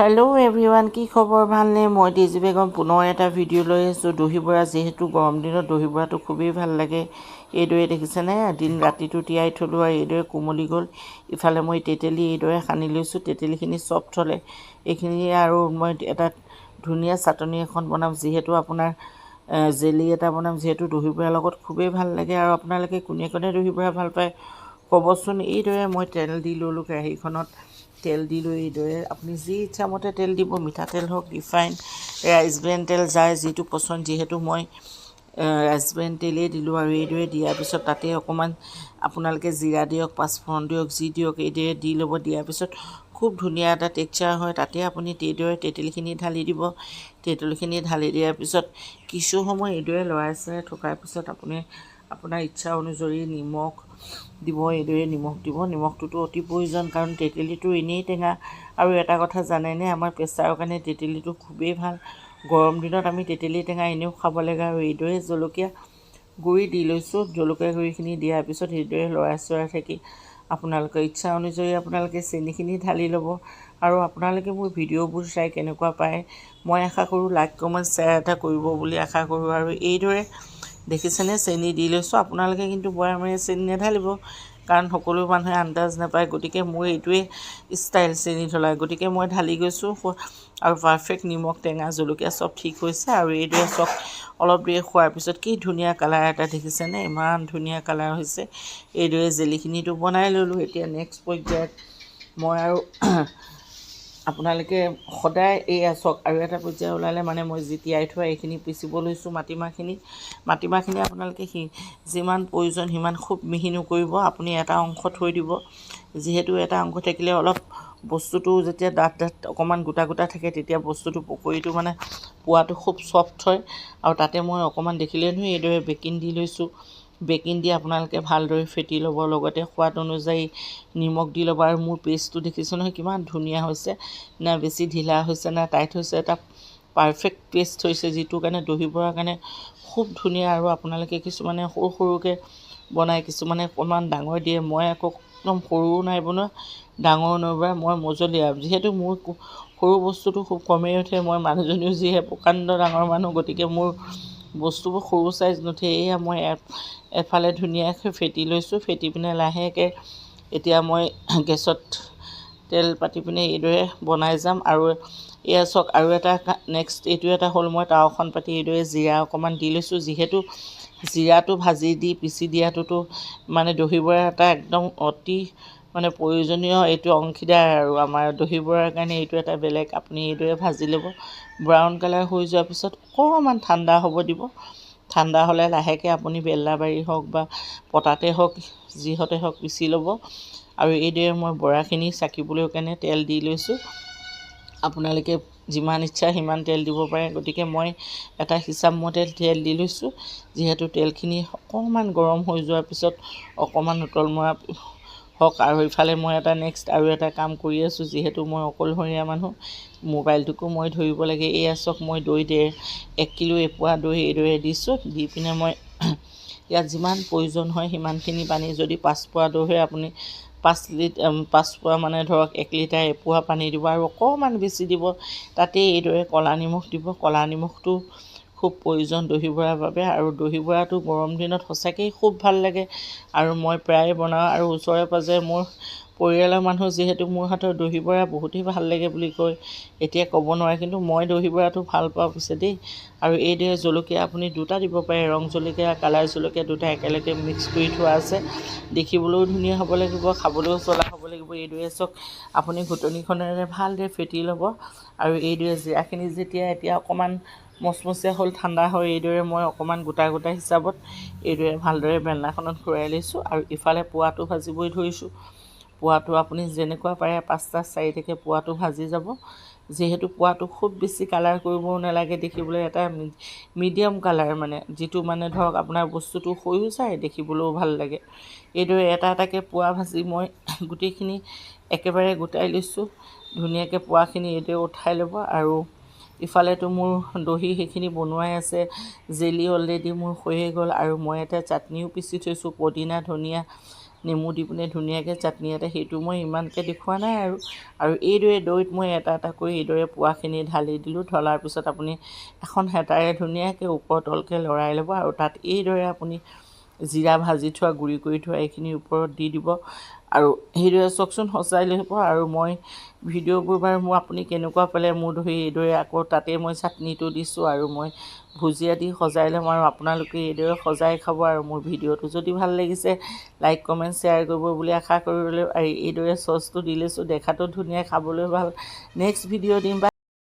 Hello' everyone, কি খবৰ? ভালনে? মই ডিজি বেগম পুনৰ এটা ভিডিঅ' লৈ আছোঁ। দহি বৰা, যিহেতু গৰম দিনত দহি বৰাটো খুবেই ভাল লাগে। এইদৰে দেখিছেনে, ৰাতিটো তিয়াই থলোঁ আৰু এইদৰে কোমলি গ'ল। ইফালে মই তেতেলী এইদৰে সানি লৈছোঁ। তেতেলীখিনি চফ্ট হ'লে এইখিনি আৰু মই এটা ধুনীয়া চাটনি এখন বনাম, যিহেতু আপোনাৰ জেলি এটা বনাম, যিহেতু দহি বৰাৰ লগত খুবেই ভাল লাগে। আৰু আপোনালোকে কোনে কোনে দহি বৰা ভাল পায় ক'বচোন। এইদৰে মই তেল দি ল'লোঁ কেৰাহীখনত। তেল দি লৈ এইদৰে আপুনি যি ইচ্ছামতে তেল দিব, মিঠাতেল হওক, ৰিফাইন, ৰাইচ ব্ৰেন তেল, যাৰ যিটো পচন্দ। যিহেতু মই ৰাইচ ব্ৰেন তেলেই দিলোঁ। আৰু এইদৰে দিয়াৰ পিছত তাতে অকণমান আপোনালোকে জিৰা দিয়ক, পাঁচফোৰণ দিয়ক, যি দিয়ক এইদৰে দি ল'ব। দিয়াৰ পিছত খুব ধুনীয়া এটা টেক্সচাৰ হয়। তাতে আপুনি এইদৰে তেতেলীখিনি ঢালি দিব। তেতেলীখিনি ঢালি দিয়াৰ পিছত কিছু সময় এইদৰে লৰাই চৰাই থকাৰ পিছত আপুনি আপোনাৰ ইচ্ছা অনুযায়ী নিমখ দিব। এইদৰে নিমখ দিব। নিমখটোতো অতি প্ৰয়োজন, কাৰণ তেতেলীটো এনেই টেঙা। আৰু এটা কথা জানেনে, আমাৰ প্ৰেছাৰৰ কাৰণে তেতেলীটো খুবেই ভাল। গৰম দিনত আমি তেতেলী টেঙা এনেও খাব লাগে। আৰু এইদৰে জলকীয়া গুড়ি দি লৈছোঁ। জলকীয়া গুড়িখিনি দিয়াৰ পিছত এইদৰে লৰাই চৰাই থাকি আপোনালোকৰ ইচ্ছা অনুযায়ী আপোনালোকে চেনিখিনি ঢালি ল'ব। আৰু আপোনালোকে মোৰ ভিডিঅ'বোৰ চাই কেনেকুৱা পায়, মই আশা কৰোঁ লাইক কমেণ্ট শ্বেয়াৰ এটা কৰিব বুলি আশা কৰোঁ। আৰু এইদৰে দেখিছেনে, চেনি দি লৈছোঁ। আপোনালোকে কিন্তু বৈয়ামেৰে চেনি নেঢালিব, কাৰণ সকলো মানুহে আন্দাজ নাপায়। গতিকে মোৰ এইটোৱে ষ্টাইল চেনি ঢলা। গতিকে মই ঢালি গৈছোঁ আৰু পাৰফেক্ট নিমখ, টেঙা, জলকীয়া চব ঠিক হৈছে। আৰু এইদৰে চব অলপ দেৰি খোৱাৰ পিছত কি ধুনীয়া কালাৰ এটা দেখিছেনে, ইমান ধুনীয়া কালাৰ হৈছে। এইদৰে জেলিখিনিটো বনাই ল'লোঁ। এতিয়া নেক্সট পৰ্যায়ত মই আৰু আপোনালোকে সদায় চাওক, আৰু এটা পৰ্যায় ওলালে মানে মই যি তিয়াই থোৱা এইখিনি পিচিব লৈছোঁ। মাটিমাহখিনি আপোনালোকে যিমান প্ৰয়োজন সিমান খুব মিহি নকৰিব। আপুনি এটা অংশ থৈ দিব, যিহেতু এটা অংশ থাকিলে অলপ বস্তুটো যেতিয়া ডাঠ অকণমান গোটা গোটা থাকে, তেতিয়া বস্তুটো পকৰীটো মানে পোৱাটো খুব চফ্ট হয়। আৰু তাতে মই অকণমান দেখিলে নহয় এইদৰে বেকিং দি লৈছোঁ। বেকিং দি আপোনালোকে ভালদৰে ফেটি ল'ব। লগতে সোৱাদ অনুযায়ী নিমখ দি ল'ব। আৰু মোৰ পেষ্টটো দেখিছোঁ নহয় কিমান ধুনীয়া হৈছে, না বেছি ঢিলা হৈছে না টাইট হৈছে, এটা পাৰফেক্ট পেষ্ট হৈছে, যিটো কাৰণে দহি বৰাৰ কাৰণে খুব ধুনীয়া। আৰু আপোনালোকে কিছুমানে সৰু সৰুকৈ বনায়, কিছুমানে অকণমান ডাঙৰ দিয়ে। মই আকৌ একদম সৰুও নাই বনোৱা, ডাঙৰ নবনাই, মই মজলীয়া। যিহেতু মোৰ সৰু বস্তুটো খুব কমেই উঠে, মই মানুহজনীও যিহে প্ৰকাণ্ড ডাঙৰ মানুহ, গতিকে মোৰ বস্তুবোৰ সৰু চাইজ নুঠে। এয়া মই এফালে ধুনীয়াকৈ ফেটি লৈছোঁ। ফেটি পিনে লাহেকৈ এতিয়া মই গেছত তেল পাতি পিনে এইদৰে বনাই যাম। আৰু এয়া চাওক, আৰু এটা নেক্সট এইটো এটা হ'ল, মই টাৱাখন পাতি এইদৰে জিৰা অকণমান দি লৈছোঁ। যিহেতু জিৰাটো ভাজি দি পিচি দিয়াটোতো মানে দহি বৰা এটা একদম অতি মানে প্ৰয়োজনীয় এইটো অংশীদাৰ। আৰু আমাৰ দহি বৰাৰ কাৰণে এইটো এটা বেলেগ। আপুনি এইদৰে ভাজি ল'ব। ব্ৰাউন কালাৰ হৈ যোৱাৰ পিছত অকণমান ঠাণ্ডা হ'ব দিব। ঠাণ্ডা হ'লে লাহেকৈ আপুনি বেল্লা বাৰী হওক বা পতাতে হওক, যিহতে হওক পিচি ল'ব। আৰু এইদৰে মই বৰাখিনি চাকিবলৈ কাৰণে তেল দি লৈছোঁ। আপোনালোকে যিমান ইচ্ছা সিমান তেল দিব পাৰে। গতিকে মই এটা হিচাপ মতে তেল দি লৈছোঁ। যিহেতু তেলখিনি অকণমান গৰম হৈ যোৱাৰ পিছত অকণমান উতল মৰা হওক। আৰু ইফালে মই নেক্সট আৰু এটা কাম কৰি আছোঁ। যিহেতু মই অকলশৰীয়া মানুহ, মোবাইলটোকো মই ধৰিব লাগে। এয়া চাওক, মই দৈ 1 কিলো এপোৱা দৈ এইদৰে দিছোঁ। দি পিনে মই ইয়াত যিমান প্ৰয়োজন হয় সিমানখিনি পানী, যদি 5 পোৱা দৈ হয় আপুনি 5 পোৱা মানে ধৰক 1 লিটাৰ এপোৱা পানী দিব। আৰু অকণমান বেছি দিব, তাতে এইদৰে ক'লা নিমখ দিব। ক'লা নিমখটো খুব প্ৰয়োজন দহি বৰাৰ বাবে। আৰু দহি বৰাটো গৰম দিনত সঁচাকৈয়ে খুব ভাল লাগে। আৰু মই প্ৰায়ে বনাওঁ। আৰু ওচৰে পাঁজৰে মোৰ পৰিয়ালৰ মানুহ যিহেতু মোৰ হাতৰ দহি বৰা বহুতেই ভাল লাগে বুলি কয়, এতিয়া ক'ব নোৱাৰে, কিন্তু মই দহি বৰাটো ভাল পাওঁ পিছে দেই। আৰু এইদৰে জলকীয়া আপুনি 2টা দিব পাৰে, ৰং জলকীয়া, কালাৰ জলকীয়া 2টা একেলগে মিক্স কৰি থোৱা আছে। দেখিবলৈও ধুনীয়া হ'ব লাগিব, খাবলৈও জ্বলা হ'ব লাগিব। এইদৰে চাওক, আপুনি ঘুটনিখনেৰে ভালদৰে ফেটি ল'ব। আৰু এইদৰে জিৰাখিনি যেতিয়া এতিয়া অকণমান মচমচীয়া হ'ল, ঠাণ্ডা হয়, এইদৰে মই অকণমান গোটা গোটা হিচাপত এইদৰে ভালদৰে বেলনাখনত ঘূৰাই লৈছোঁ। আৰু ইফালে পোৱাটো ভাজিবই ধৰিছোঁ। পোৱাটো আপুনি যেনেকুৱা পাৰে 5টা 4টাকৈ পোৱাটো ভাজি যাব। যিহেতু পোৱাটো খুব বেছি কালাৰ কৰিবও নালাগে, দেখিবলৈ এটা মিডিয়াম কালাৰ, মানে যিটো মানে ধৰক আপোনাৰ বস্তুটো হৈও যায়, দেখিবলৈও ভাল লাগে। এইদৰে এটা এটাকৈ পোৱা ভাজি মই গোটেইখিনি একেবাৰে গোটাই লৈছোঁ। ধুনীয়াকৈ পোৱাখিনি এইদৰে উঠাই ল'ব। আৰু ইফালেতো মোৰ দহি সেইখিনি বনোৱাই আছে, জেলি অলৰেডি মোৰ হৈয়ে গ'ল। আৰু মই এটা চাটনিও পিচি থৈছোঁ, পদিনা, ধনিয়া, নেমু দি পিনে ধুনীয়াকৈ চাটনি এটা, সেইটো মই ইমানকৈ দেখুওৱা নাই আৰু এইদৰে দৈত মই এটা এটা কৰি এইদৰে পোৱাখিনি ঢালি দিলোঁ। ঢলাৰ পিছত আপুনি এখন হেতাৰে ধুনীয়াকৈ ওপৰ তলকৈ লৰাই ল'ব আৰু তাত এইদৰে আপুনি জিৰা ভাজি থোৱা, গুড়ি কৰি থোৱা এইখিনি ওপৰত দি দিব আৰু সেইদৰে চাওকচোন সজাই লৈ হ'ব। আৰু মই ভিডিঅ'বোৰ বাৰু মোৰ আপুনি কেনেকুৱা পালে মোৰ ধৰি এইদৰে আকৌ তাতে মই চাটনিটো দিছোঁ আৰু মই ভুজিয়া দি সজাই ল'ম আৰু আপোনালোকে এইদৰে সজাই খাব। আৰু মোৰ ভিডিঅ'টো যদি ভাল লাগিছে লাইক কমেণ্ট শ্বেয়াৰ কৰিব বুলি আশা কৰিলোঁ। আৰু এইদৰে চচটো দি লৈছোঁ, দেখাতো ধুনীয়া, খাবলৈ ভাল। নেক্সট ভিডিঅ' দিম।